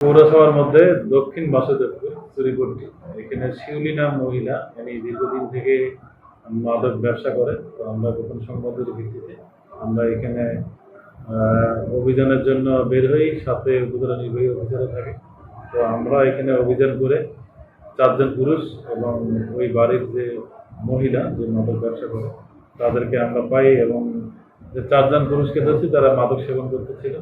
পৌরসভার মধ্যে দক্ষিণ বাসুদেবপুর চুরিপট্টি এখানে শিউলি নাম মহিলা উনি দীর্ঘদিন থেকে মাদক ব্যবসা করে। তো আমরা গোপন সংবাদের ভিত্তিতে আমরা এখানে অভিযানের জন্য বের হই, সাথে উপজেলা নির্বাহী অফিসারও থাকে। তো আমরা এখানে অভিযান করে 4 জন পুরুষ এবং ওই বাড়ির যে মহিলা যে মাদক ব্যবসা করে তাদেরকে আমরা পাই, এবং যে 4 জন পুরুষকে ধরছি তারা মাদক সেবন করতেছিল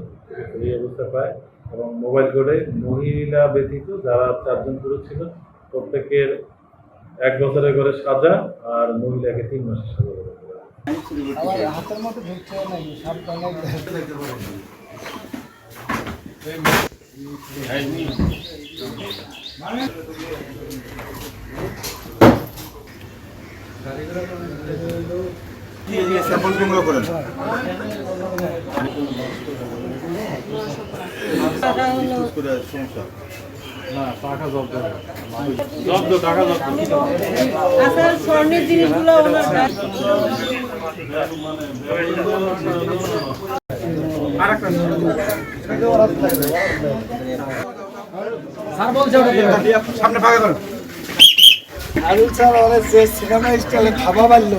এই অবস্থা পায়। এবং মোবাইল কোর্টে মহিলা ব্যতীত যারা 4 জন পুরুষ ছিল প্রত্যেকের 1 বছরের করে সাজা, আর মহিলাকে 3 মাসের সাজা দেওয়া হয়। হাতের মতো ধরছে নাকি সাবধানে স্যাম্পল সংগ্রহ করেন। সমস্যা স্বর্ণের জিনিসগুলো সামনে ফাঁকা করেন। আরুল স্যার অনেক যে সিনেমা স্টাইলে খাওয়া পারলো